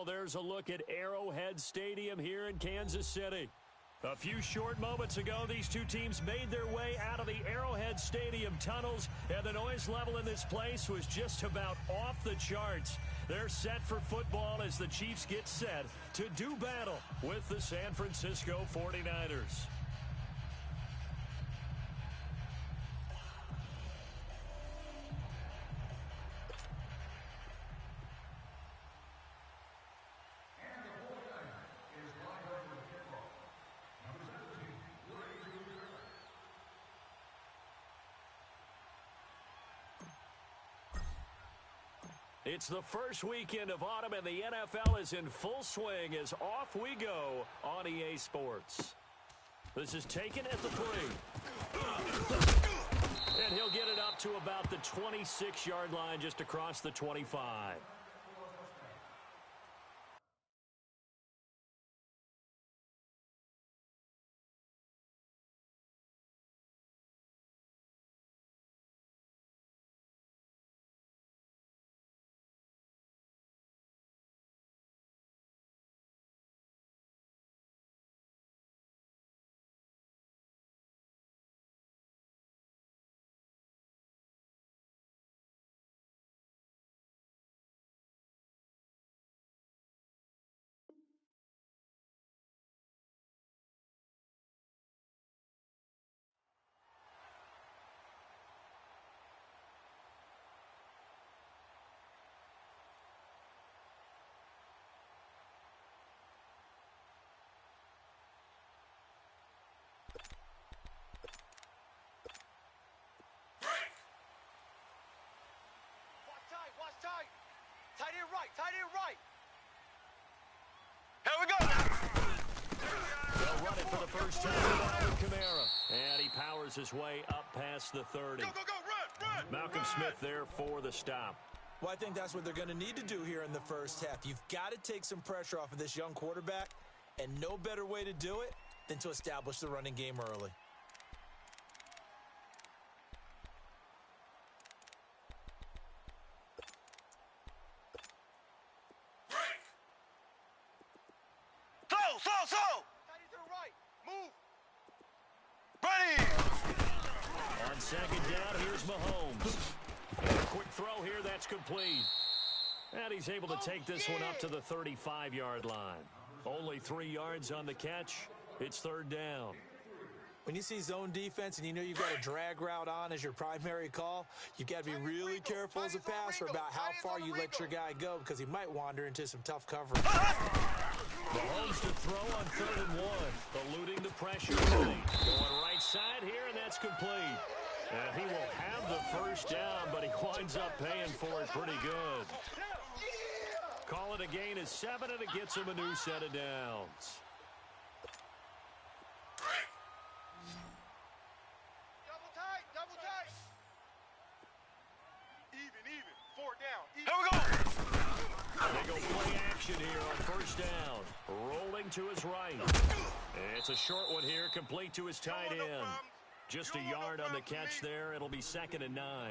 Well, there's a look at Arrowhead Stadium here in Kansas City. A few short moments ago, these two teams made their way out of the Arrowhead Stadium tunnels, and the noise level in this place was just about off the charts. They're set for football as the Chiefs get set to do battle with the San Francisco 49ers. It's the first weekend of autumn, and the NFL is in full swing as off we go on EA Sports. This is taken at the 3. And he'll get it up to about the 26-yard line just across the 25. Tight end right. Here we go now. They'll run it for the first time with Alvin Kamara. And he powers his way up past the 30. Go, run. Malcolm Smith there for the stop. Well, I think that's what they're going to need to do here in the first half. You've got to take some pressure off of this young quarterback, and no better way to do it than to establish the running game early. Slow. Tight end to the right. Move. Ready. On second down, here's Mahomes. And a quick throw here, that's complete. And he's able to take this one up to the 35-yard line. Only 3 yards on the catch. It's third down. When you see zone defense and you know you've got a drag route on as your primary call, you've got to be really careful as a passer about how far you let your guy go because he might wander into some tough coverage. Mahomes to throw on 3rd and 1. Eluding the pressure. Going right side here, and that's complete. And he will have the first down, but he winds up paying for it pretty good. Call it a gain of 7, and it gets him a new set of downs. Double tight. Even. 4 down. Here we go. They go play action here on first down. Rolling to his right. It's a short one here, complete to his tight end. Just a yard on the catch there. It'll be 2nd and 9.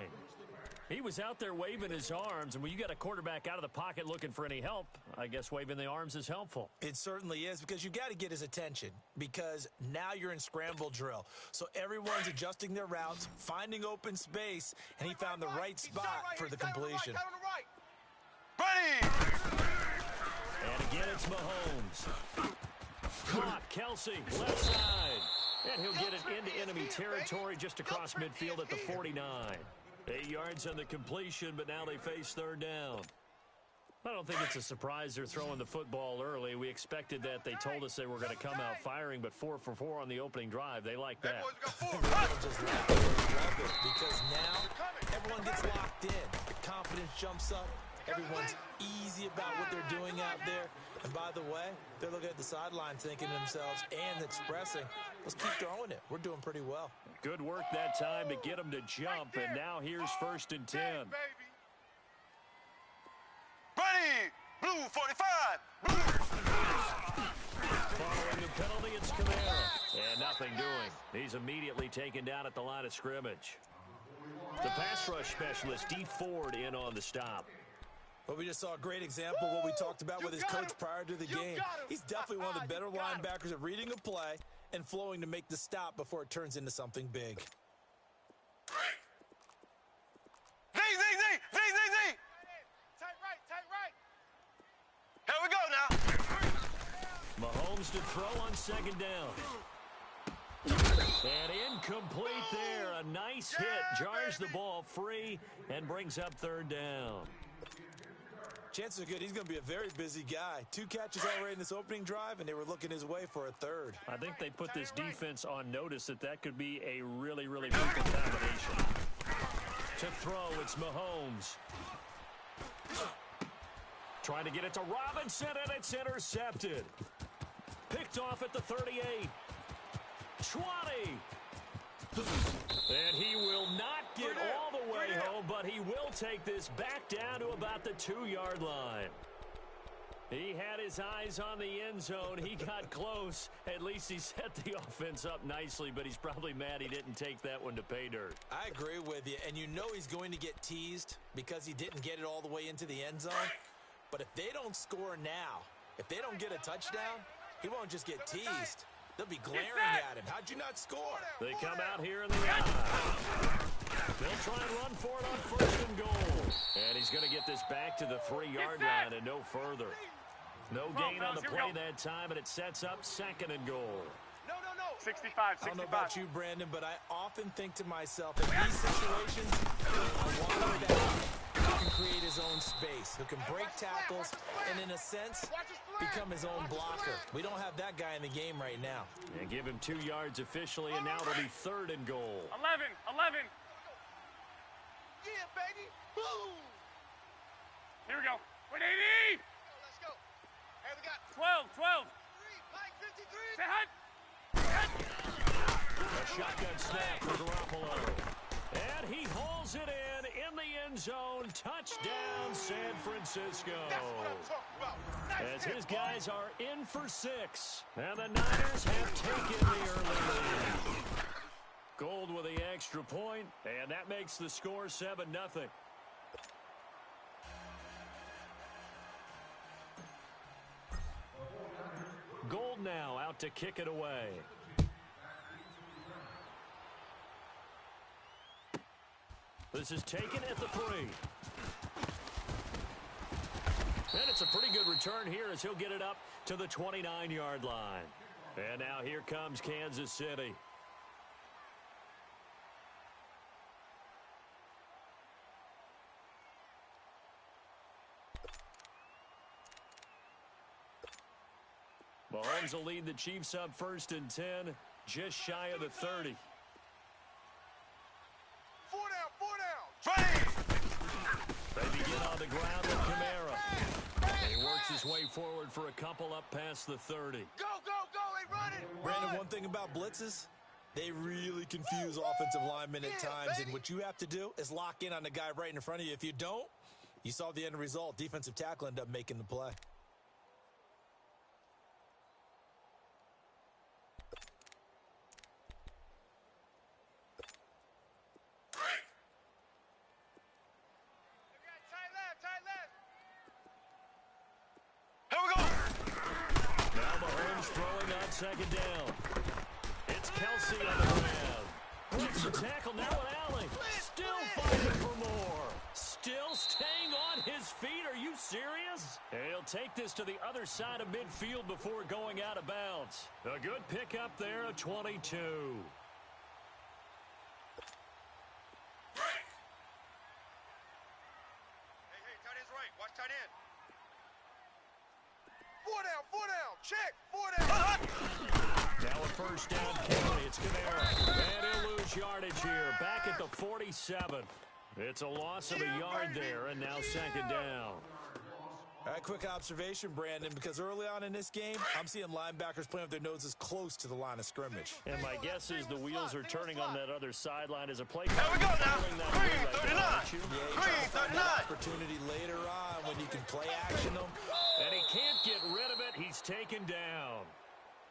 He was out there waving his arms, and when you got a quarterback out of the pocket looking for any help, I guess waving the arms is helpful. It certainly is, because you've got to get his attention, because now you're in scramble drill. So everyone's adjusting their routes, finding open space, and he found the right spot for the completion. Ready! And again, it's Mahomes. Caught, Kelsey, left side. And he'll get it into enemy territory just across midfield at the 49. 8 yards on the completion, but now they face third down. I don't think it's a surprise they're throwing the football early. We expected that. They told us they were going to come out firing, but 4 for 4 on the opening drive. They like that. Because now everyone gets locked in. The confidence jumps up. Everyone's easy about what they're doing out there. And by the way, they're looking at the sideline thinking to themselves and expressing, let's keep throwing it. We're doing pretty well. Good work that time to get them to jump, and now here's 1st and 10. Ready! Blue 45! Blue. Following the penalty, it's Kamara. And nothing doing. He's immediately taken down at the line of scrimmage. The pass rush specialist, Dee Ford, in on the stop. Well, we just saw a great example of what we talked about with his coach prior to the game. He's definitely one of the better linebackers at reading a play and flowing to make the stop before it turns into something big. Z! Tight right. Here we go now. Mahomes to throw on second down. And incomplete there. A nice hit. Jars the ball free and brings up third down. Chances are good he's going to be a very busy guy. 2 catches already in this opening drive, and they were looking his way for a third. I think they put this defense on notice that could be a really, really frequent combination. To throw, it's Mahomes. Trying to get it to Robinson, and it's intercepted. Picked off at the 38. 20. And he will not get all the way home, but he will take this back down to about the 2-yard line. He had his eyes on the end zone. He got close. At least he set the offense up nicely, but he's probably mad he didn't take that one to pay dirt. I agree with you, and you know he's going to get teased because he didn't get it all the way into the end zone. But if they don't score now, if they don't get a touchdown, he won't just get teased. They'll be glaring at him. How'd you not score? They come out here in the eye. They'll try and run for it on first and goal. And he's going to get this back to the 3-yard line and no further. No gain on the play that time, and it sets up second and goal. No. 65. I don't know about you, Brandon, but I often think to myself, in these situations, I want a back who can create his own space, who can break tackles, and in a sense, become his own blocker. We don't have that guy in the game right now. And give him 2 yards officially, and now it'll be third and goal. 11. Yeah, baby. Boom. Here we go. 180. Let's go. Hey, we got 12. 3. Mike 53. Say hut. A shotgun snap for Garoppolo. And he hauls it in the end zone. Touchdown, San Francisco. That's what I'm talking about. As his guys are in for 6. And the Niners have taken the early lead. Gold with the extra point, and that makes the score 7-0. Gold now out to kick it away. This is taken at the 3. And it's a pretty good return here as he'll get it up to the 29-yard line. And now here comes Kansas City. Mahomes will lead the Chiefs up first and 10, just shy of the 30. 4 down. They begin on the ground with Kamara. He works his way forward for a couple up past the 30. Go. They running. Brandon, one thing about blitzes, they really confuse offensive linemen at times, and what you have to do is lock in on the guy right in front of you. If you don't, you saw the end result. Defensive tackle ended up making the play. Second down. It's Kelsey on the ground. Breaks the tackle now with Allen. Still fighting for more. Still staying on his feet. Are you serious? And he'll take this to the other side of midfield before going out of bounds. A good pickup there of 22. Hey, tight end's right. Watch tight end. 4 down. Check. 4 down. Now a first down carry. It's Kamara. And he'll lose yardage here. Back at the 47. It's a loss of a yard there, and now second down. All right, quick observation, Brandon, because early on in this game, I'm seeing linebackers playing with their noses close to the line of scrimmage. And my guess is the wheels are turning on that other sideline as a play. Here we go now. Green 39. Yeah, Green 39. Opportunity later on when you can play action them. And he can't get rid of it. He's taken down.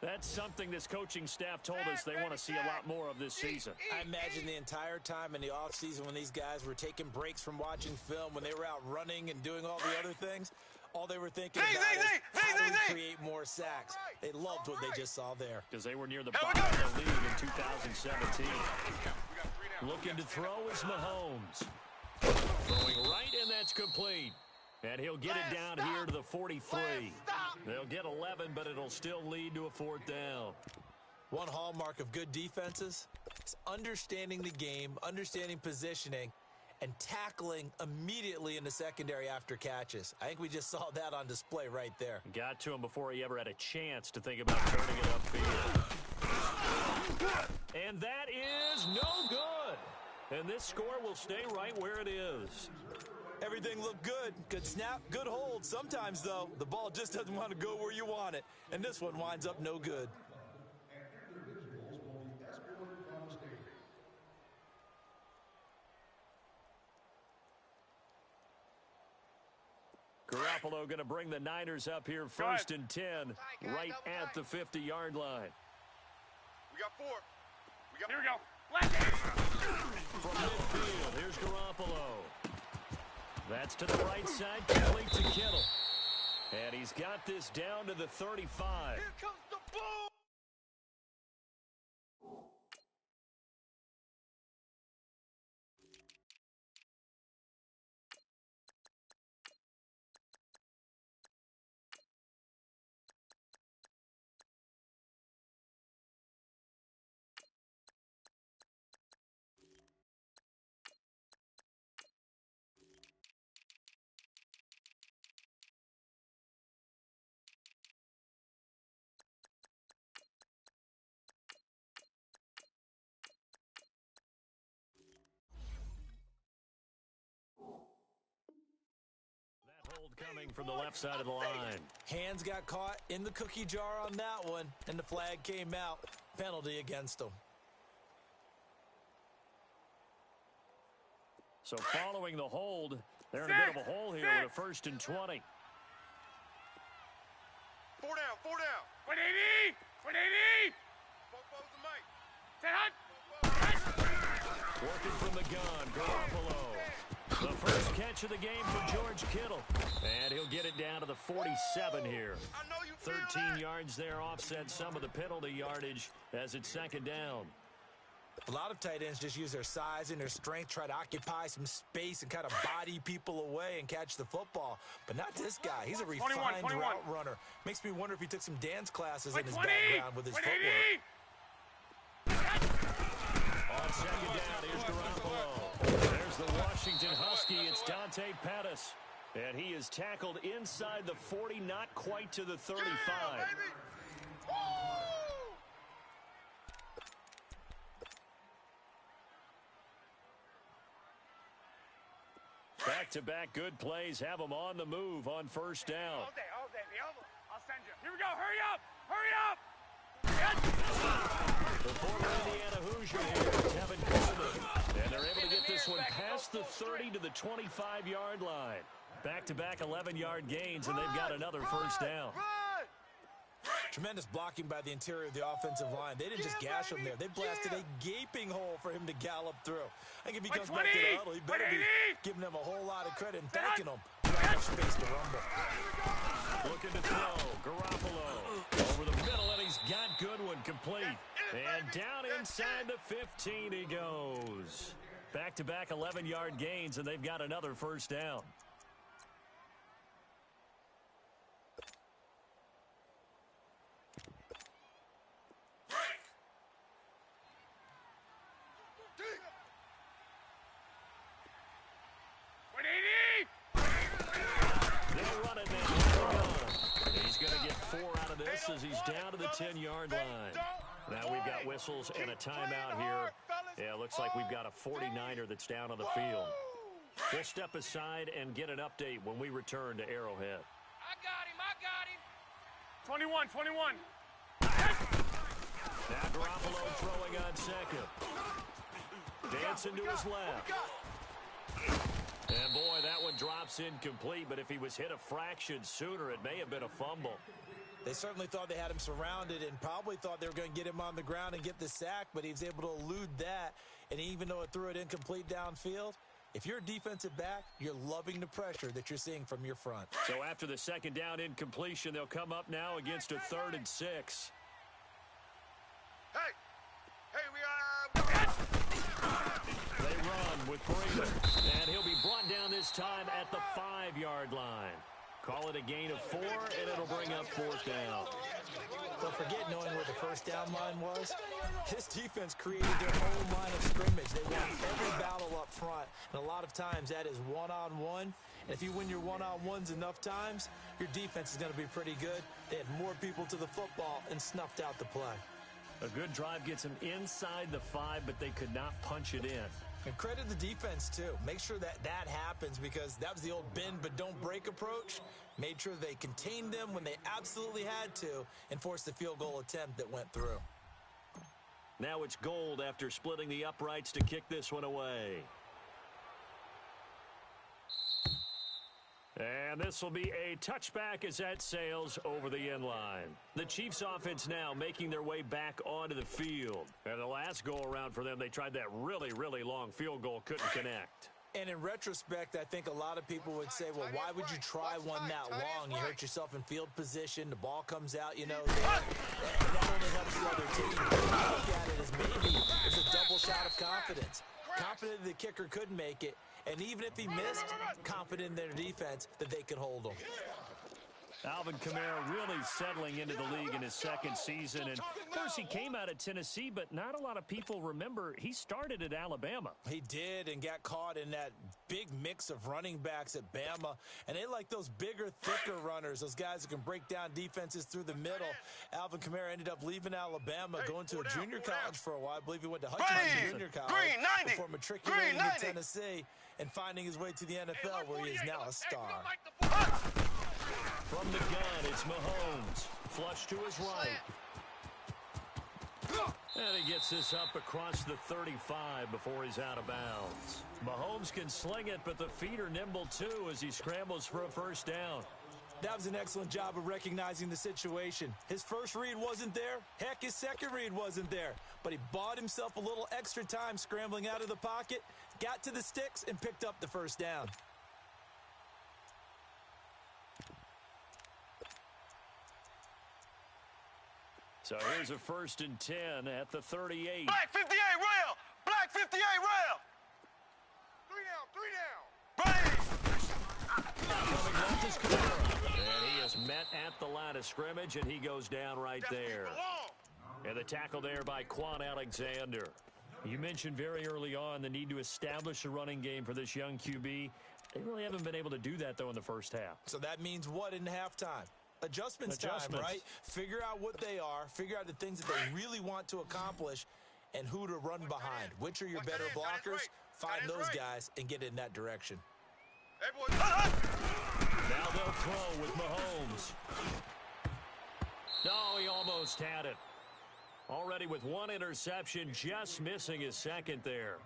That's something this coaching staff told us they want to see a lot more of this season. I imagine the entire time in the offseason when these guys were taking breaks from watching film, when they were out running and doing all the other things, all they were thinking about is how do we create more sacks. They loved what they just saw there. Because they were near the bottom of the league in 2017. Looking to throw is Mahomes. Throwing right, and that's complete. And he'll get it down here to the 43. They'll get 11, but it'll still lead to a 4th down. One hallmark of good defenses is understanding the game, understanding positioning, and tackling immediately in the secondary after catches. I think we just saw that on display right there. Got to him before he ever had a chance to think about turning it upfield. And that is no good. And this score will stay right where it is. Everything looked good. Good snap, good hold. Sometimes, though, the ball just doesn't want to go where you want it. And this one winds up no good. Garoppolo going to bring the Niners up here 1st and 10, right at the 50-yard line. We got 4. Here we go. Left. From midfield, here's Garoppolo. That's to the right side, complete to Kittle. And he's got this down to the 35. Here comes the ball. Hold coming from the left side of the line. Hands got caught in the cookie jar on that one, and the flag came out. Penalty against them. So following the hold, they're in a bit of a hole here with a 1st and 20. 4 down, 4 down. 180. 180. Both the mic. Say hot. Working from the gun, Garoppolo. The first catch of the game for George Kittle. And he'll get it down to the 47 here. 13 yards there, offset some of the penalty yardage as it's 2nd down. A lot of tight ends just use their size and their strength, try to occupy some space and kind of body people away and catch the football. But not this guy. He's a refined 21. route runner. Makes me wonder if he took some dance classes in his 20, background with his 180. footwork. On 2nd down, here's Garoppolo. There's the Washington Husky. It's Dante Pettis. And he is tackled inside the 40, not quite to the 35. Yeah, Back-to-back good plays have them on the move on 1st down. All day. I'll send you. Here we go. Hurry up. Yes. The former Indiana Hoosier here, Tevin Coleman. And they're able to get this one past the 30 to the 25-yard line. Back-to-back 11-yard gains, and they've got another 1st down. Tremendous blocking by the interior of the offensive line. They didn't just gash him there. They blasted a gaping hole for him to gallop through. I think if he comes back to the huddle, he better be giving them a whole lot of credit and thanking them for that much space to rumble. Looking to throw. Garoppolo over the middle, and he's got good one complete. And down inside the 15 he goes. Back-to-back 11-yard gains, and they've got another 1st down. As he's down to the 10-yard line. Now we've got whistles and a timeout here. Yeah, looks like we've got a 49er that's down on the field. We'll step aside and get an update when we return to Arrowhead. I got him. 21. Now Garoppolo throwing on 2nd. Dancing to his left. And boy, that one drops incomplete, but if he was hit a fraction sooner, it may have been a fumble. They certainly thought they had him surrounded and probably thought they were going to get him on the ground and get the sack, but he was able to elude that. And even though it threw it incomplete downfield, if you're a defensive back, you're loving the pressure that you're seeing from your front. So after the second down incompletion, they'll come up now against a 3rd and 6. Hey, we are... They run with Breeden, and he'll be brought down this time at the 5-yard line. Call it a gain of 4, and it'll bring up 4th down. Don't forget knowing where the first down line was. This defense created their own line of scrimmage. They won every battle up front, and a lot of times that is one-on-one. And if you win your one-on-ones enough times, your defense is going to be pretty good. They had more people to the football and snuffed out the play. A good drive gets them inside the 5, but they could not punch it in. And credit the defense, too. Make sure that happens because that was the old bend but don't break approach. Made sure they contained them when they absolutely had to and forced the field goal attempt that went through. Now it's Gold after splitting the uprights to kick this one away. And this will be a touchback as that sails over the end line. The Chiefs offense now making their way back onto the field. And the last go-around for them, they tried that really, really long field goal, couldn't connect. And in retrospect, I think a lot of people would say, well, why would you try one that long? You hurt yourself in field position. The ball comes out, you know. That only helps the other team. I look at it as maybe it's a double shot of confidence. Confident the kicker could make it. And even if he missed, confident in their defense that they could hold him. Alvin Kamara really settling into the league in his second season. And of course, he came out of Tennessee, but not a lot of people remember he started at Alabama. He did and got caught in that big mix of running backs at Bama. And they like those bigger, thicker runners, those guys who can break down defenses through the middle. Alvin Kamara ended up leaving Alabama, going to a junior college for a while. I believe he went to Hutchinson Junior College before matriculating to Tennessee and finding his way to the NFL, where he is now a star. From the gun, it's Mahomes. Flush to his right. And he gets this up across the 35 before he's out of bounds. Mahomes can sling it, but the feet are nimble too as he scrambles for a first down. That was an excellent job of recognizing the situation. His first read wasn't there. Heck, his second read wasn't there. But he bought himself a little extra time scrambling out of the pocket, got to the sticks, and picked up the first down. So here's a 1st and 10 at the 38. Black 58 rail! Black 58 rail! 3 down! Coming left is Kamara. And he is met at the line of scrimmage, and he goes down right there. And the tackle there by Quan Alexander. You mentioned very early on the need to establish a running game for this young QB. They really haven't been able to do that, though, in the first half. So that means what in halftime? Adjustments time, right? Figure out what they are, figure out the things that they really want to accomplish, and who to run behind. Which are your better blockers? Find those guys and get in that direction. Now they'll throw with Mahomes. No, he almost had it. Already with one interception, just missing his second there.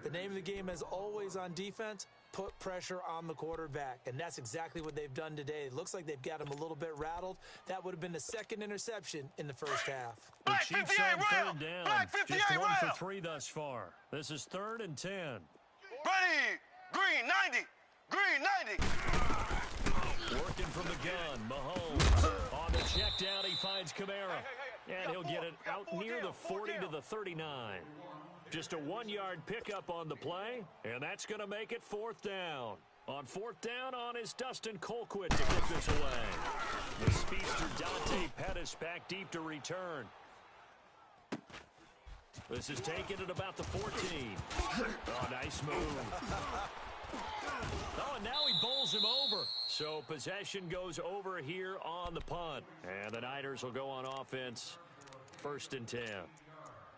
The name of the game, as always on defense, put pressure on the quarterback, and that's exactly what they've done today. It looks like they've got him a little bit rattled. That would have been the second interception in the first half. The Chiefs on 3rd down. Just 1 for 3 thus far. This is 3rd and 10. Ready! Green 90! Green 90! Working from the gun, Mahomes. On the check down, he finds Kamara. And he'll get it out near the 40 to the 39. Just a 1-yard pickup on the play, and that's going to make it 4th down. On 4th down on is Dustin Colquitt to kick this away. The speedster Dante Pettis back deep to return. This is taken at about the 14. Oh, nice move. Oh, and now he bowls him over. So possession goes over here on the punt. And the Niners will go on offense, 1st and 10.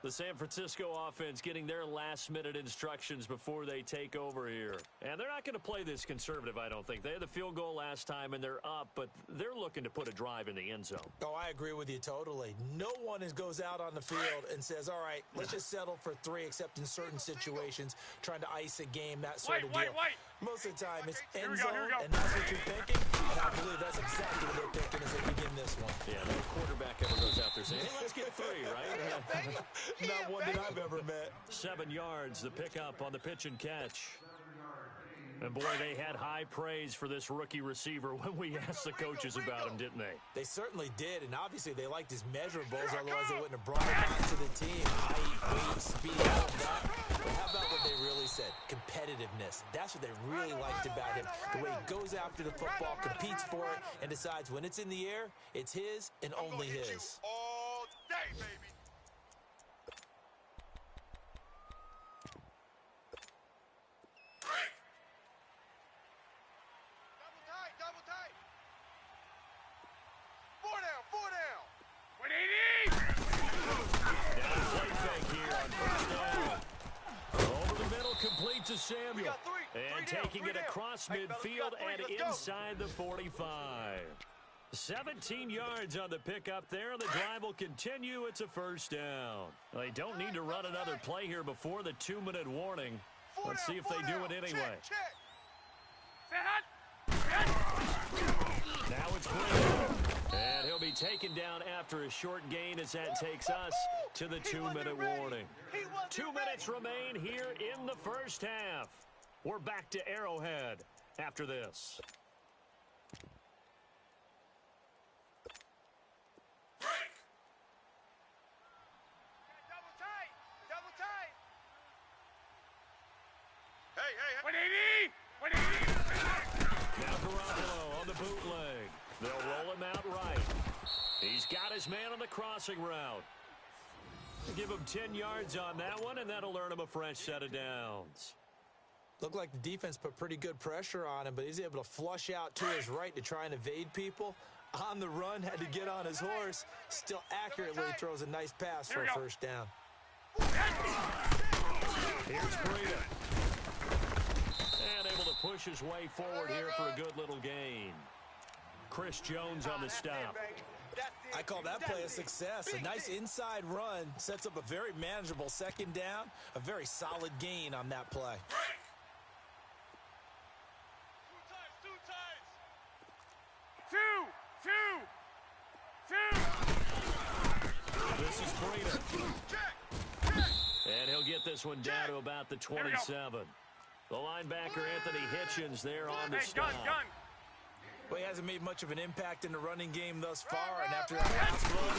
The San Francisco offense getting their last-minute instructions before they take over here. And they're not going to play this conservative, I don't think. They had the field goal last time, and they're up, but they're looking to put a drive in the end zone. Oh, I agree with you totally. No one goes out on the field and says, all right, let's just settle for 3, except in certain situations, trying to ice a game, that sort of deal. Most of the time, it's end zone, and that's what you're thinking. And I believe that's exactly what they're thinking, is that you Not one that I've ever met. 7 yards, the pickup on the pitch and catch. And, boy, they had high praise for this rookie receiver when we asked the coaches about him, didn't they? They certainly did, and obviously they liked his measurables, otherwise they wouldn't have brought him onto the team. Height, weight, speed, all of that. But how about what they really said? Competitiveness. That's what they really liked about him. The way he goes after the football, competes for it, and decides when it's in the air, it's his and only his. All day, baby. Double tight. 4 down. 180! Now play fake here on first down. Over the middle, complete to Samuel. got three. And Three down, taking three it down. across Hey, fellas, we midfield got three. and Let's go. inside the 45. 17 yards on the pickup there. The drive will continue. It's a first down. They don't need to run another play here before the 2-minute warning. Let's see if they do it anyway. Check. Set hut! Now it's Brady. And he'll be taken down after a short gain as that takes us to the 2-minute warning. 2 minutes remain here in the first half. We're back to Arrowhead after this. Double tight. Hey. 180! 180! Now Garoppolo on the bootleg. They'll roll him out right. He's got his man on the crossing route. Give him 10 yards on that one, and that'll earn him a fresh set of downs. Looked like the defense put pretty good pressure on him, but he's able to flush out to his right to try and evade people. On the run, had to get on his horse. Still accurately throws a nice pass for a first down. Here's Breida. And able to push his way forward here for a good little gain. Chris Jones on the stop. I call that play a success. A nice inside run sets up a very manageable second down. A very solid gain on that play. This is Breida. And he'll get this one down to about the 27. The linebacker, Anthony Hitchens, there on the Hey, stop. gun. Well, he hasn't made much of an impact in the running game thus far, and after that last run,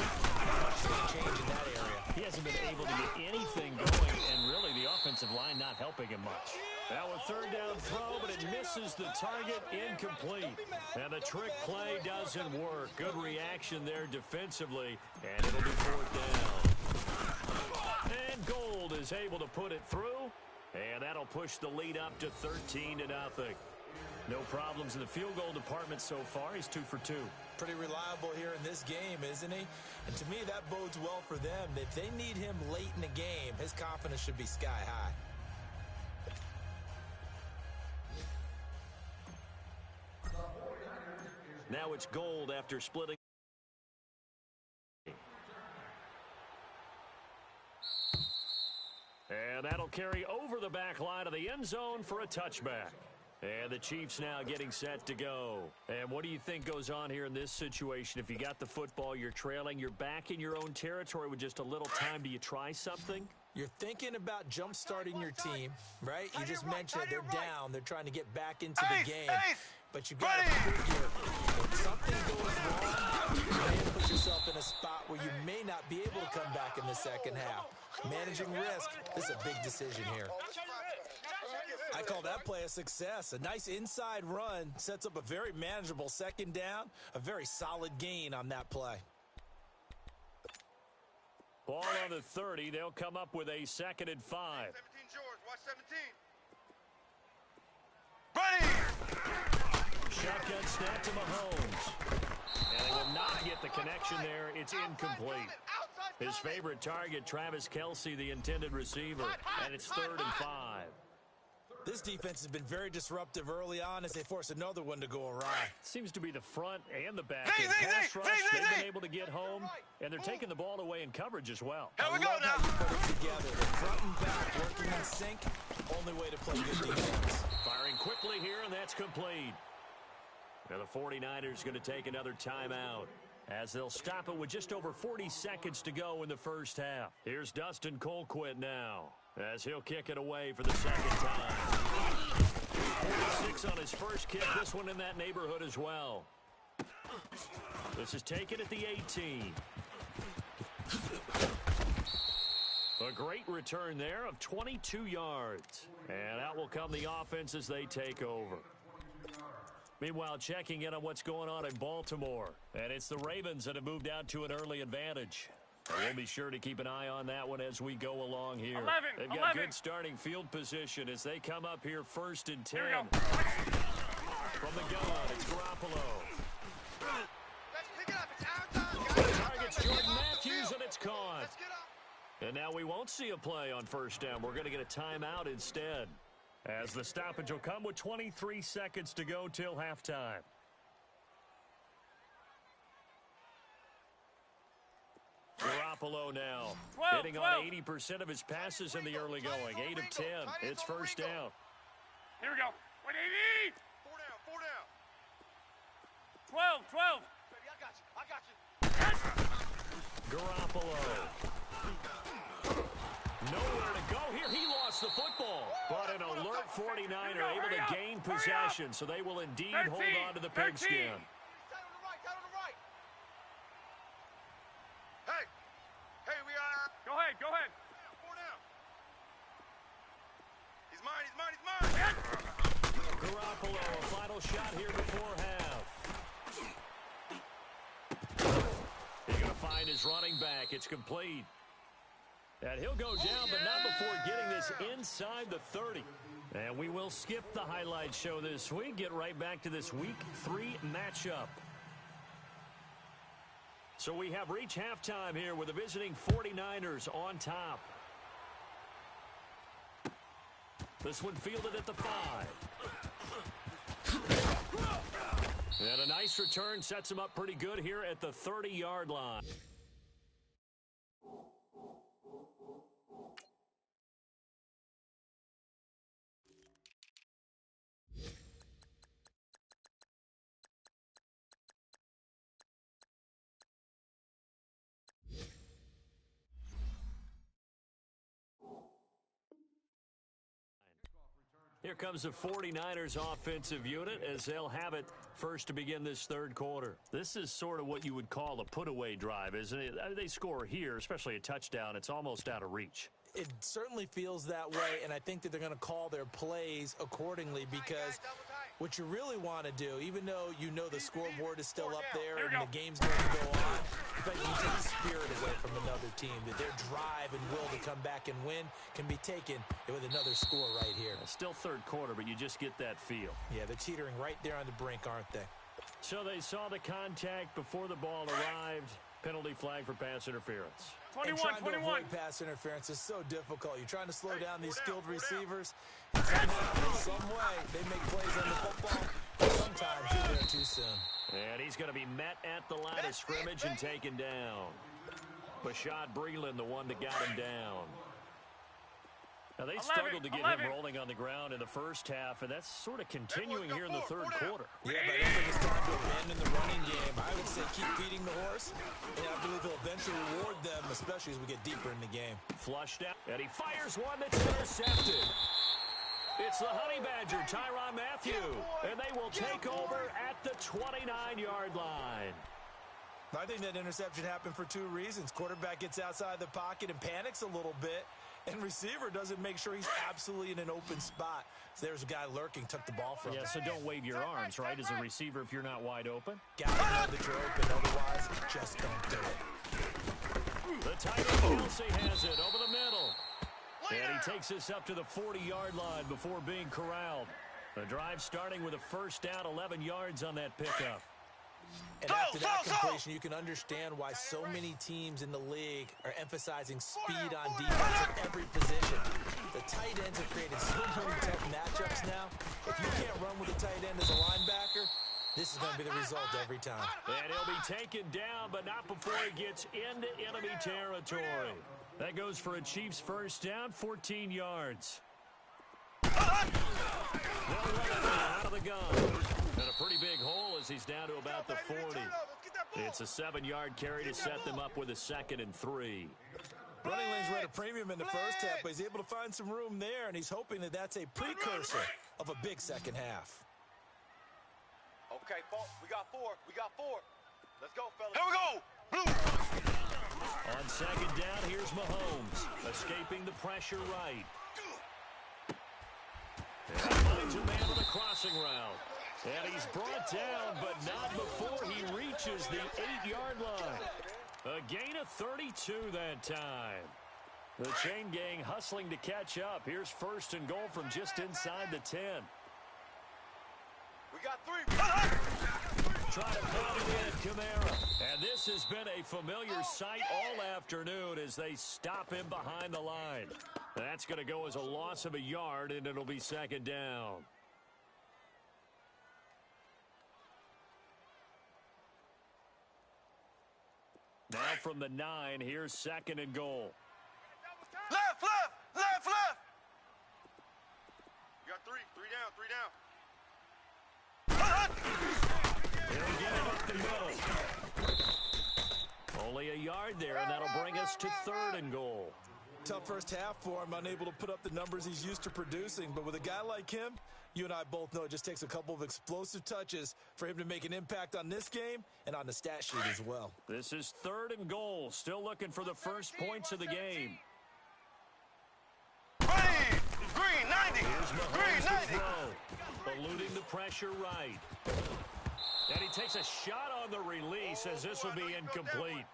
not much to change in that area. He hasn't been able to get anything going, and really the offensive line not helping him much. Now a third down throw, but it misses the target, incomplete. And the trick play doesn't work. Good reaction there defensively, and it'll be fourth down. And Gold is able to put it through, and that'll push the lead up to 13-0. No problems in the field goal department so far. He's 2 for 2. Pretty reliable here in this game, isn't he? And to me, that bodes well for them. If they need him late in the game, his confidence should be sky high. Now it's Gold after splitting. And that'll carry over the back line of the end zone for a touchback. And the Chiefs now getting set to go. And what do you think goes on here in this situation? If you got the football, you're trailing, you're back in your own territory with just a little time. Do you try something? You're thinking about jump-starting your team, right? You just mentioned they're down. They're trying to get back into the game. But you got to figure if something goes wrong, you may put yourself in a spot where you may not be able to come back in the second half. Managing risk, this is a big decision here. I call that play a success. A nice inside run sets up a very manageable second down, a very solid gain on that play. Ball on the 30. They'll come up with a 2nd and 5. 17, George. Watch 17. Ready! Shotgun snap to Mahomes. And they will not get the connection there. It's incomplete. His favorite target, Travis Kelce, the intended receiver. And it's 3rd and 5. This defense has been very disruptive early on as they force another one to go awry. Seems to be the front and the back. In pass rush, they've been able to get home, and they're taking the ball away in coverage as well. Here we go Love now. how you put it together. The front and back working in sync. Only way to play good defense. Firing quickly here, and that's complete. Now the 49ers going to take another timeout. as they'll stop it with just over 40 seconds to go in the first half. Here's Dustin Colquitt now, as he'll kick it away for the second time. 46 on his first kick, this one in that neighborhood as well. This is taken at the 18. A great return there of 22 yards. And out will come the offense as they take over. Meanwhile, checking in on what's going on in Baltimore. And it's the Ravens that have moved out to an early advantage. We'll be sure to keep an eye on that one as we go along here. They've got good starting field position as they come up here first and 10. From the gun, it's Garoppolo. Let's pick it up. It's our time, guys. Targets Jordan Matthews, and it's caught. Let's get up. And now we won't see a play on first down. We're going to get a timeout instead, as the stoppage will come with 23 seconds to go till halftime. Garoppolo now, hitting on 80% of his passes in the early going. 8 of 10. It's first down. Here we go. 180. 4 down. 12. Baby, I got you. Garoppolo. Nowhere to go here. He lost the football. But an alert 49er able to gain possession, so they will indeed hold on to the pigskin. Tight on the right. Hey, we are. Go ahead. 4 down. He's mine. Garoppolo, a final shot here before half. He's going to find his running back. It's complete. And he'll go down, but not before getting this inside the 30. And we will skip the highlight show this week. Get right back to this Week 3 matchup. So we have reached halftime here with the visiting 49ers on top. This one fielded at the 5. And a nice return sets him up pretty good here at the 30-yard line. Here comes the 49ers offensive unit as they'll have it first to begin this third quarter. This is sort of what you would call a put-away drive, isn't it? I mean, they score here, especially a touchdown. It's almost out of reach. It certainly feels that way, and I think that they're going to call their plays accordingly because what you really want to do, even though you know the scoreboard is still up there and the game's going to go on, in fact, you take the spirit away from another team, that their drive and will to come back and win can be taken with another score right here. Still third quarter, but you just get that feel. Yeah, they're teetering right there on the brink, aren't they? So they saw the contact before the ball arrived. Penalty flag for pass interference. 21. To avoid pass interference is so difficult. You're trying to slow down these skilled receivers. And somehow, in some way, they make plays on the football. Sometimes you're there too soon. And he's going to be met at the line of scrimmage and taken down. Bashaud Breeland, the one that got him down. Now, they struggled to get him rolling on the ground in the first half, and that's sort of continuing here in the third quarter. Yeah, but I think it's time to abandon the running game. I would say keep feeding the horse, and I believe he'll eventually reward them, especially as we get deeper in the game. Flushed out, and he fires one that's intercepted. It's the Honey Badger, Tyrann Mathieu, and they will take over at the 29-yard line. I think that interception happened for two reasons. Quarterback gets outside the pocket and panics a little bit, and receiver doesn't make sure he's absolutely in an open spot. So there's a guy lurking, took the ball from him. Yeah, so don't wave your arms, right, as a receiver if you're not wide open. Gotta know that you're open, otherwise just don't do it. The tight end Kelce has it over the middle. And he takes this up to the 40-yard line before being corralled. The drive starting with a first down, 11 yards on that pickup. And after that completion, you can understand why so many teams in the league are emphasizing speed on defense at every position. The tight ends have created so many tough matchups now. If you can't run with a tight end as a linebacker, this is going to be the result every time. And he'll be taken down, but not before he gets into enemy territory. That goes for a Chiefs first down, 14 yards. They'll run it out of the gun. And a pretty big hole as he's down to about the 40. It's a 7-yard carry to set them up with a 2nd and 3. Running lanes were at a premium in the first half, but he's able to find some room there, and he's hoping that that's a precursor of a big second half. Okay, we got 4. We got 4. Let's go, fellas. Here we go. Blue. On 2nd down, here's Mahomes, escaping the pressure right. And finds a man on the crossing route. And he's brought down, but not before he reaches the 8-yard line. A gain of 32 that time. The chain gang hustling to catch up. Here's 1st and goal from just inside the 10. We got 3. Try to pound it in, Kamara. And this has been a familiar sight all afternoon as they stop him behind the line. That's going to go as a loss of a yard, and it'll be 2nd down. Now from the 9, here's 2nd and goal. Left. We got 3 down. He'll get it up the middle. Only a yard there, and that'll bring us to 3rd and goal. Tough first half for him, unable to put up the numbers he's used to producing. But with a guy like him, you and I both know it just takes a couple of explosive touches for him to make an impact on this game and on the stat sheet as well. This is 3rd and goal. Still looking for the first points of the game. Green 90. Here's Mahomes Green 90. to throw. Eluding the pressure right. And he takes a shot on the release as this will be incomplete.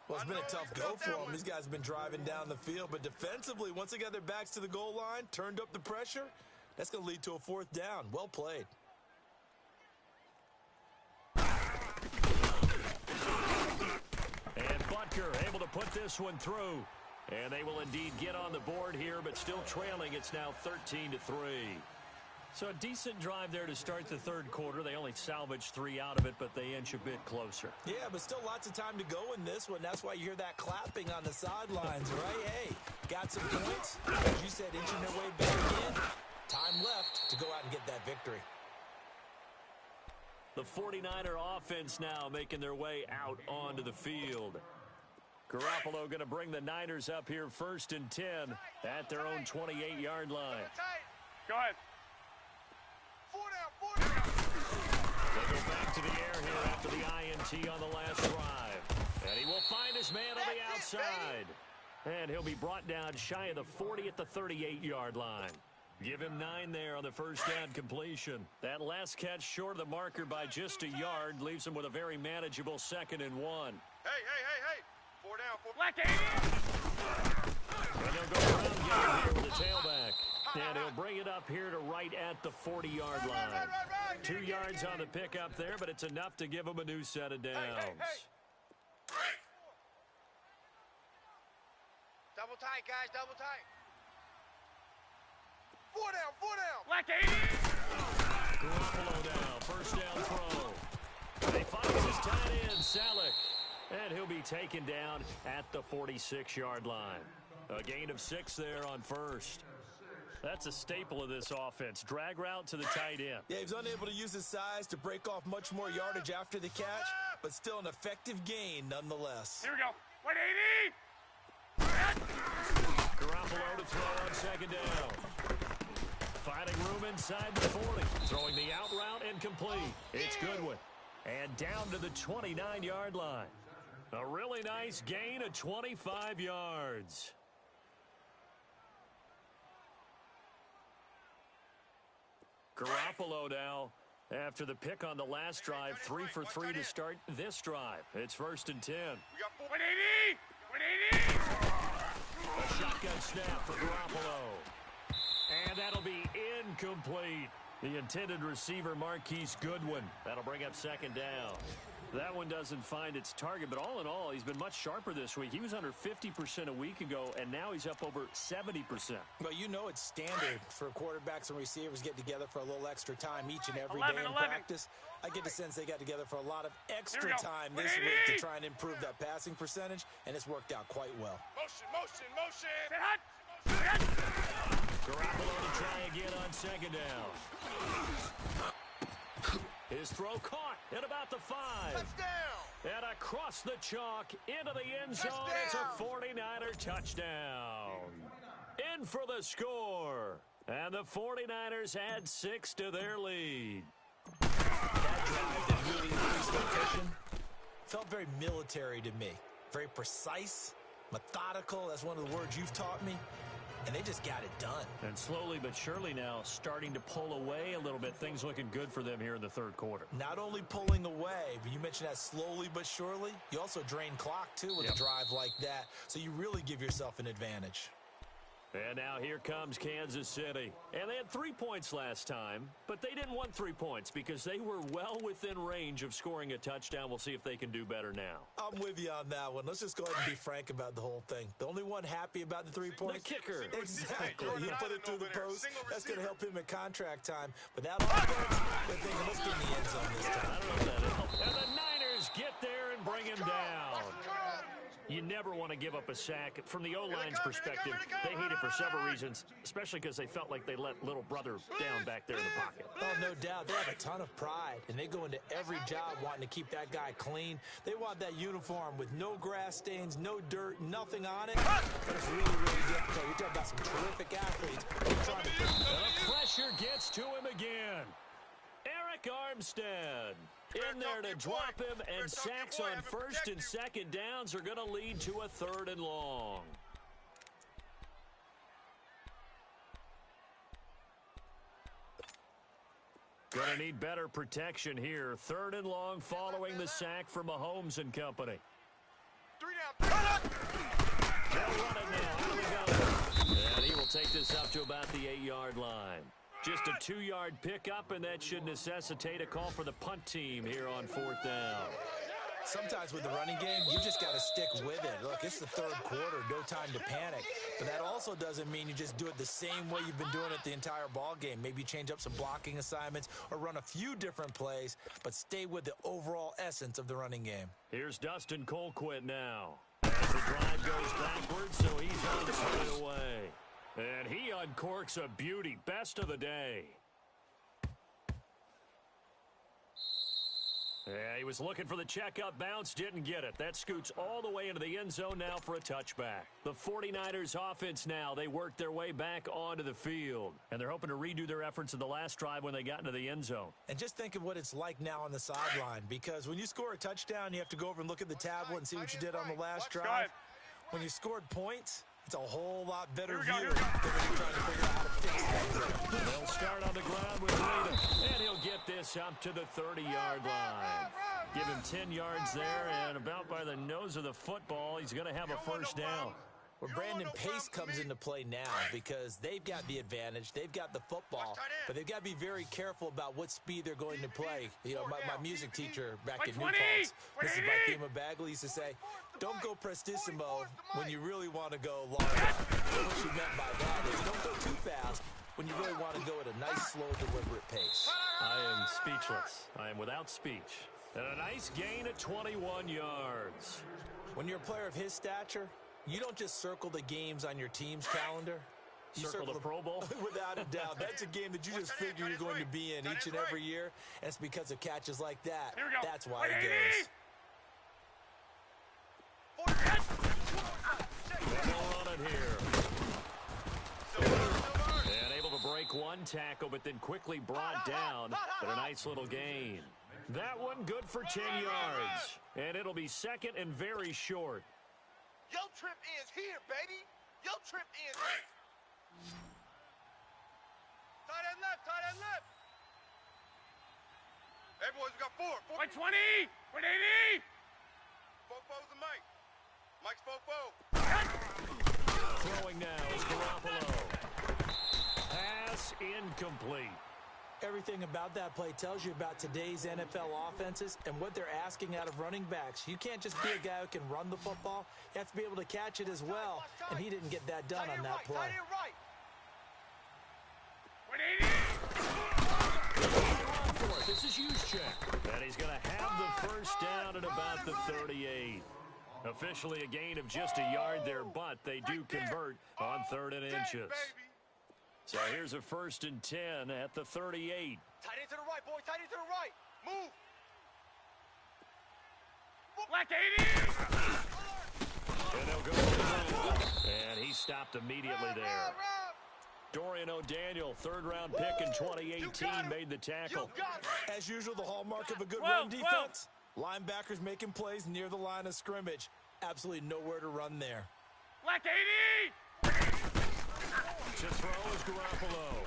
Well, it's been a tough go for him. These guys have been driving down the field, but defensively, once they got their backs to the goal line, turned up the pressure, that's going to lead to a 4th down. Well played. And Butker able to put this one through. And they will indeed get on the board here, but still trailing. It's now 13-3. So a decent drive there to start the 3rd quarter. They only salvaged 3 out of it, but they inch a bit closer. Yeah, but still lots of time to go in this one. That's why you hear that clapping on the sidelines, right? Hey, got some points. As you said, inching their way back in. Time left to go out and get that victory. The 49er offense now making their way out onto the field. Garoppolo going to bring the Niners up here 1st and 10 at their own 28-yard line. Go ahead. 4 down. They go back to the air here after the INT on the last drive. And he will find his man on the outside. And he'll be brought down shy of the 40 at the 38-yard line. Give him 9 there on the first down completion. That last catch short of the marker by just a yard leaves him with a very manageable 2nd and 1. Hey. 4 down. Black 80. And they'll go around game here with the tailback. And he'll bring it up here to right at the 40-yard line. 2 yards on the pickup there, but it's enough to give him a new set of downs. Double tight, guys. Double tight. 4 down. Black 80. Garoppolo down. First down throw. They find his tight end, Salek. And he'll be taken down at the 46-yard line. A gain of 6 there on first. That's a staple of this offense. Drag route to the tight end. Yeah, he was unable to use his size to break off much more yardage after the catch, but still an effective gain nonetheless. Here we go. 180. Garoppolo to throw on 2nd down. Finding room inside the 40. Throwing the out route incomplete. It's Goodwin. And down to the 29-yard line. A really nice gain of 25 yards. Garoppolo now, after the pick on the last drive, 3 for 3 to start this drive. It's 1st and 10. We got 4. 180. A shotgun snap for Garoppolo. And that'll be incomplete. The intended receiver, Marquise Goodwin. That'll bring up 2nd down. That one doesn't find its target, but all in all, he's been much sharper this week. He was under 50% a week ago, and now he's up over 70%. Well, you know it's standard for quarterbacks and receivers get together for a little extra time each and every 11, day in 11. practice. I get the sense they got together for a lot of extra Here we go. time this week to try and improve that passing percentage, and it's worked out quite well. Motion. Sit hot. Garoppolo to try again on 2nd down. His throw caught at about the 5. Touchdown! And across the chalk into the end zone. It's a 49er touchdown. In for the score. And the 49ers add 6 to their lead. That drive that really increased rotation felt very military to me. Very precise, methodical. That's one of the words you've taught me. And they just got it done. And slowly but surely now starting to pull away a little bit. Things looking good for them here in the third quarter. Not only pulling away, but you mentioned that slowly but surely. You also drain clock, too, with a drive like that. So you really give yourself an advantage. And now here comes Kansas City. And they had 3 points last time, but they didn't want 3 points because they were well within range of scoring a touchdown. We'll see if they can do better now. I'm with you on that one. Let's just go ahead and be frank about the whole thing. The only one happy about the 3 points? The kicker. Exactly. He put it through the post. That's going to help him in contract time. But that offense, they're thinking, let's get in the end zone this time. I don't know if that'll help. And the Niners get there and bring him down. You never want to give up a sack. From the O-line's perspective, they hate it for several reasons, especially because they felt like they let little brother down back there in the pocket. Oh, no doubt. They have a ton of pride, and they go into every job wanting to keep that guy clean. They want that uniform with no grass stains, no dirt, nothing on it. But it's really, really difficult. You're talking about some terrific athletes. The pressure gets to him again. Eric Armstead in there to drop him, and sacks on first and second downs are going to lead to a 3rd and long. Going to need better protection here. 3rd and long following the sack from Mahomes and company. 3 down. They'll run it now. Here we go. And he will take this up to about the 8-yard line. Just a 2-yard pickup, and that should necessitate a call for the punt team here on 4th down. Sometimes with the running game, you just got to stick with it. Look, it's the 3rd quarter, no time to panic. But that also doesn't mean you just do it the same way you've been doing it the entire ball game. Maybe change up some blocking assignments or run a few different plays, but stay with the overall essence of the running game. Here's Dustin Colquitt now. As the drive goes backwards, so he's on straight away. And he uncorks a beauty. Best of the day. Yeah, he was looking for the checkup bounce, didn't get it. That scoots all the way into the end zone now for a touchback. The 49ers offense now, they work their way back onto the field. And they're hoping to redo their efforts in the last drive when they got into the end zone. And just think of what it's like now on the sideline, because when you score a touchdown, you have to go over and look at the tablet and see what you did on the last drive. When you scored points, it's a whole lot better view than when you're trying to figure out how to fix things. They'll start on the ground with Leda, and he'll get this up to the 30-yard line. Give him 10 yards there, and about by the nose of the football, he's going to have a 1st down. Where Brandon Pace comes into play now, because they've got the advantage, they've got the football, but they've got to be very careful about what speed they're going to play. You know, my music teacher back in New Paltz, Mrs. Bathema Bagley, used to say, don't go prestissimo when you really want to go long. What she meant by that is don't go too fast when you really want to go at a nice, slow, deliberate pace. I am speechless. I am without speech. And a nice gain of 21 yards. When you're a player of his stature, you don't just circle the games on your team's calendar. You circle the Pro Bowl? Without a doubt. That's a game that you just figure you're going to be in each and every year. And it's because of catches like that. That's why he goes. They'll run it here. And able to break one tackle, but then quickly brought down. But a nice little gain. That one good for 10 yards. And it'll be 2nd and very short. Yo trip is here, baby. Yo trip is. Tight end left, tight end left. Hey, boys, we got 4. 120! 180! Fofo's and Mike. Mike's Fofo. Throwing now is Garoppolo. Pass incomplete. Everything about that play tells you about today's NFL offenses and what they're asking out of running backs. You can't just be a guy who can run the football. You have to be able to catch it as well, and he didn't get that done on that play. 180! This is Juszczyk, and he's going to have the 1st down at about the 38. Officially a gain of just a yard there, but they do convert on 3rd and inches. So here's a 1st and 10 at the 38. Tight end to the right, boys. Tight end to the right. Move. Black 80! And they'll go to the line. And he stopped immediately there. Dorian O'Daniel, third-round pick in 2018, made the tackle. As usual, the hallmark of a good run defense. Linebackers making plays near the line of scrimmage. Absolutely nowhere to run there. Black 80! To throw is Garoppolo.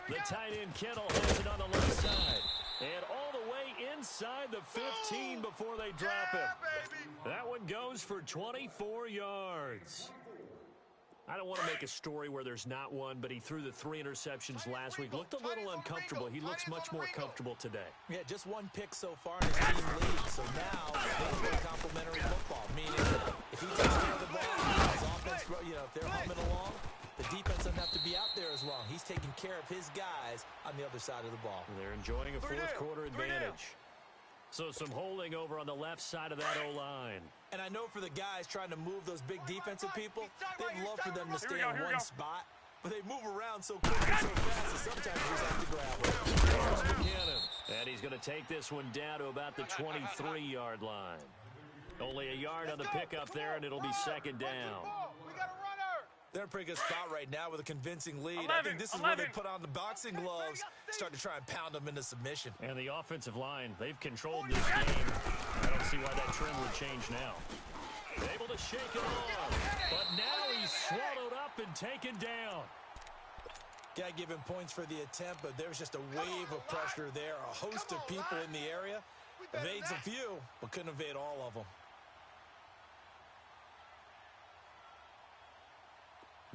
The tight end Kittle has it on the left side. And all the way inside the 15 before they drop it. That one goes for 24 yards. I don't want to make a story where there's not one, but he threw the 3 interceptions last week. Looked a little uncomfortable. He looks much more comfortable today. Yeah, just 1 pick so far in his team lead. So now they play complimentary football, meaning if he takes care of the ball, his offense, if they're humming along, the defense doesn't have to be out there as long. He's taking care of his guys on the other side of the ball. They're enjoying a fourth-quarter advantage. So some holding over on the left side of that O-line. And I know for the guys trying to move those big defensive people, they'd love for them to stay in one spot. But they move around so quick and so fast that sometimes you just have to grab them. McKinnon. And he's going to take this one down to about the 23-yard line. Only a yard on the pickup there, and it'll be second down. They're in a pretty good spot right now with a convincing lead. I think this is where they put on the boxing gloves, start to try and pound them into submission. And the offensive line, they've controlled this game. I don't see why that trend would change now. Able to shake it off, but now he's swallowed up and taken down. Got to give him points for the attempt, but there's just a wave of pressure there. A host of people in the area. Evades a few, but couldn't evade all of them.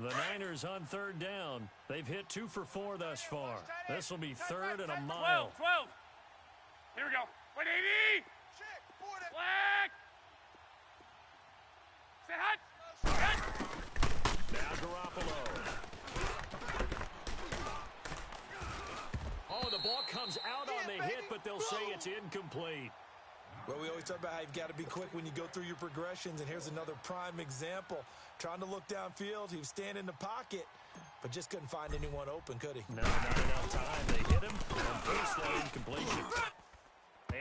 The Niners on third down. They've hit 2 for 4 thus far. This will be third and a mile. 12. Here we go. 180. Black. Say hot. Now Garoppolo. Oh, the ball comes out on the hit, but they'll say it's incomplete. Well, we always talk about how you've got to be quick when you go through your progressions, and here's another prime example. Trying to look downfield, he was standing in the pocket, but just couldn't find anyone open, could he? No, not enough time. They hit him and forced that incompletion.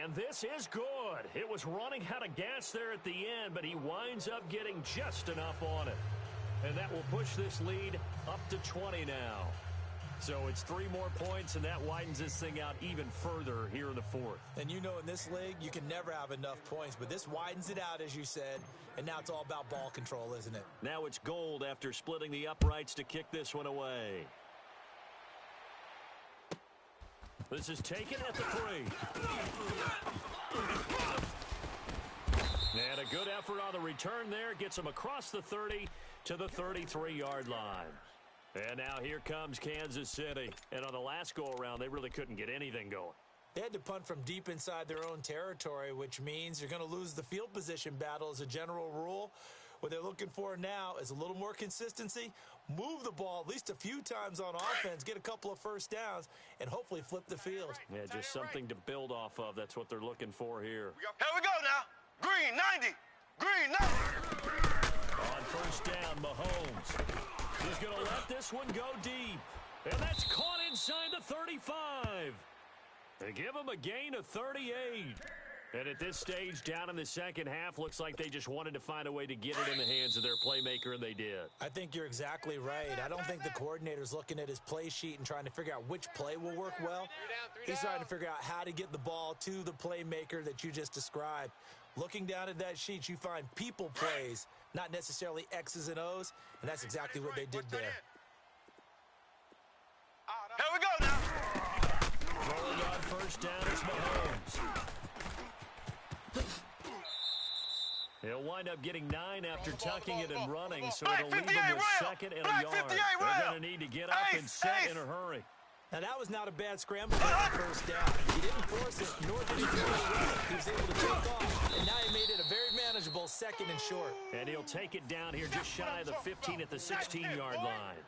And this is good. It was running out of gas there at the end, but he winds up getting just enough on it. And that will push this lead up to 20 now. So it's 3 more points, and that widens this thing out even further here in the fourth. And you know in this league, you can never have enough points, but this widens it out, as you said, and now it's all about ball control, isn't it? Now it's Gold after splitting the uprights to kick this one away. This is taken at the 3. And a good effort on the return there. Gets him across the 30 to the 33-yard line. And now here comes Kansas City. And on the last go-around, they really couldn't get anything going. They had to punt from deep inside their own territory, which means you're going to lose the field position battle as a general rule. What they're looking for now is a little more consistency, move the ball at least a few times on offense, get a couple of first downs, and hopefully flip the field. Yeah, just something to build off of. That's what they're looking for here. Here we go now. Green 90. Green 90. On first down, Mahomes. He's going to let this one go deep. And that's caught inside the 35. They give him a gain of 38. And at this stage, down in the second half, looks like they just wanted to find a way to get it in the hands of their playmaker, and they did. I think you're exactly right. I don't think the coordinator's looking at his play sheet and trying to figure out which play will work well. He's trying to figure out how to get the ball to the playmaker that you just described. Looking down at that sheet, you find people plays, not necessarily X's and O's, and that's exactly what they did there. Here we go now. Rolling on first down is Mahomes. He'll wind up getting 9 after tucking it and running, so it'll leave him with second and a yard. They're going to need to get up and set in a hurry. Now, that was not a bad scramble on first down. He didn't force it, nor did he do it. He was able to take off, and now he made it a very manageable second and short. And he'll take it down here just shy of the 15 at the 16-yard line.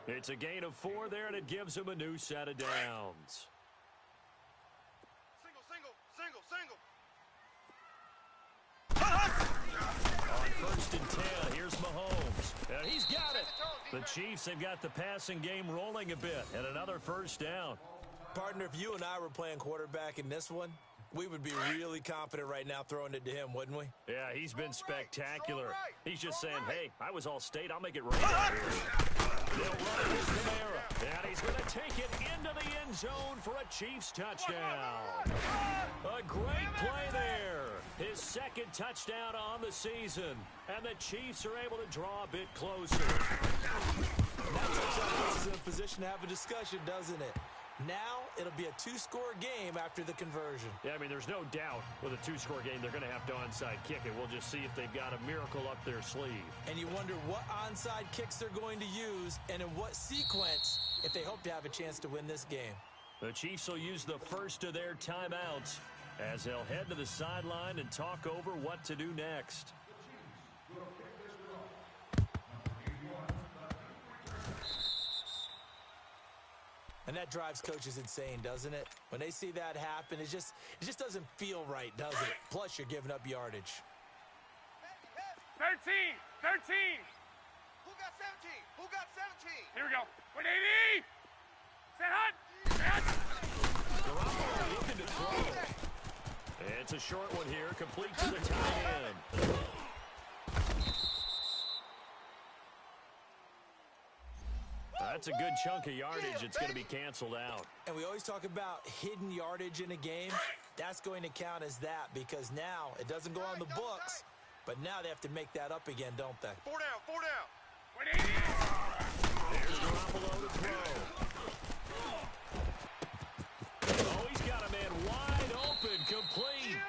It's a gain of 4 there, and it gives him a new set of downs. On first and 10, here's Mahomes. And he's got it. The Chiefs have got the passing game rolling a bit, and another first down. Partner, if you and I were playing quarterback in this one, we would be really confident right now throwing it to him, wouldn't we? Yeah, he's been spectacular. He's just saying, hey, I was all state. I'll make it rain out here. They'll run it with Kamara. And he's going to take it into the end zone for a Chiefs touchdown. A great play there. His second touchdown on the season. And the Chiefs are able to draw a bit closer. That touchdown puts us in a position to have a discussion, doesn't it? Now, it'll be a two-score game after the conversion. Yeah, I mean, there's no doubt with a two-score game, they're going to have to onside kick it. We'll just see if they've got a miracle up their sleeve. And you wonder what onside kicks they're going to use and in what sequence if they hope to have a chance to win this game. The Chiefs will use the first of their timeouts as they'll head to the sideline and talk over what to do next. And that drives coaches insane, doesn't it? When they see that happen, it just doesn't feel right, does it? Plus, you're giving up yardage. 13. Who got 17? Who got 17? Here we go. 180. Set hot. Set. Garoppolo looking to throw. And it's a short one here, complete to the tight end. That's a good chunk of yardage. It's going to be canceled out. And we always talk about hidden yardage in a game. That's going to count as that because now it doesn't go on the books, but now they have to make that up again, don't they? 4 down. 180. There's Garoppolo to throw. Oh, he's got a man wide open, complete.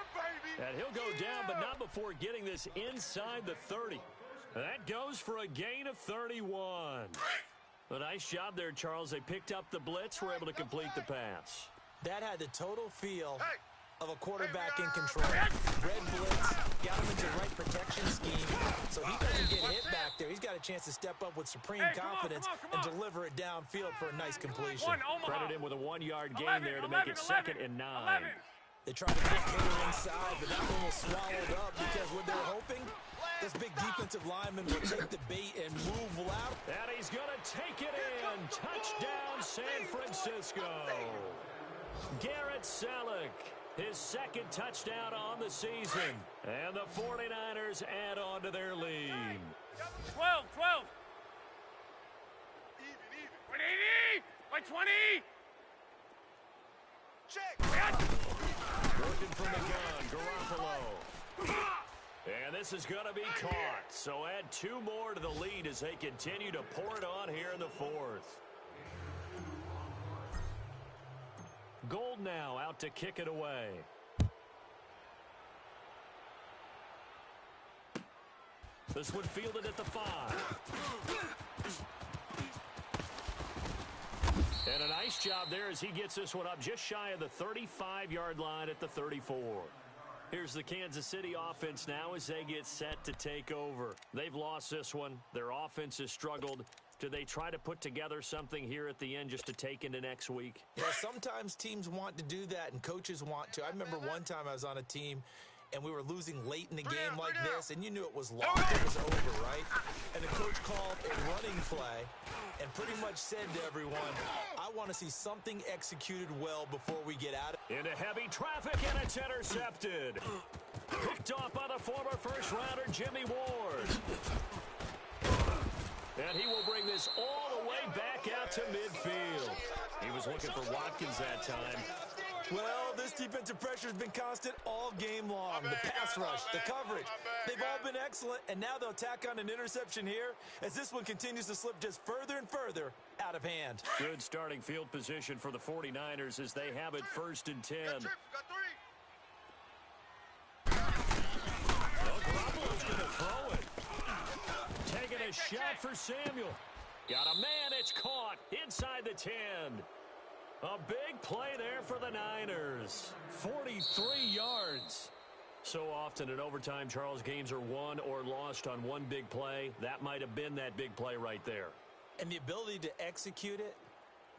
And he'll go down, but not before getting this inside the 30. That goes for a gain of 31. A nice job there, Charles. They picked up the blitz, were able to complete the pass. That had the total feel of a quarterback in control. Red blitz, got him into the right protection scheme, so he doesn't get hit back there. He's got a chance to step up with supreme confidence and deliver it downfield for a nice completion. Credit him with a 1-yard gain there to make it 2nd and 9. They tried to put Taylor inside, but that one was swallowed up because what they're hoping, this big defensive lineman will take the bait and move loud. And he's going to take it in. Touchdown, San Francisco. Garrett Selleck, his second touchdown on the season. And the 49ers add on to their lead. 12. 180. 120. Check. Working from the gun, Garoppolo. And this is going to be caught. So add 2 more to the lead as they continue to pour it on here in the 4th. Gold now out to kick it away. This one fielded at the 5. And a nice job there as he gets this one up just shy of the 35-yard line at the 34. Here's the Kansas City offense now as they get set to take over. They've lost this one. Their offense has struggled. Do they try to put together something here at the end just to take into next week? Yeah, sometimes teams want to do that and coaches want to. I remember one time I was on a team and we were losing late in the game like this, and you knew it was lost, it was over, right? And the coach called a running play and pretty much said to everyone, I want to see something executed well before we get out. Into heavy traffic, and it's intercepted. Picked off by the former first-rounder, Jimmy Ward. And he will bring this all the way back out to midfield. He was looking for Watkins that time. Well, this defensive pressure has been constant all game long. The pass rush, the coverage, they've all been excellent, and now they'll tack on an interception here as this one continues to slip just further and further out of hand. Good starting field position for the 49ers as they have it 1st and 10. Well, Garoppolo's going to throw it. Taking a shot for Samuel. Got a man, it's caught inside the 10. A big play there for the Niners. 43 yards. So often in overtime, Charles, games are won or lost on one big play. That might have been that big play right there. And the ability to execute it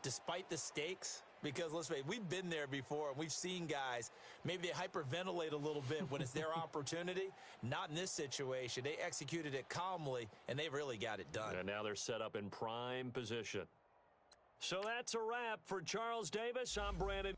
despite the stakes, because let's face it, we've been there before and we've seen guys, maybe they hyperventilate a little bit when it's their opportunity. Not in this situation. They executed it calmly and they really got it done. And now they're set up in prime position. So that's a wrap for Charles Davis. I'm Brandon.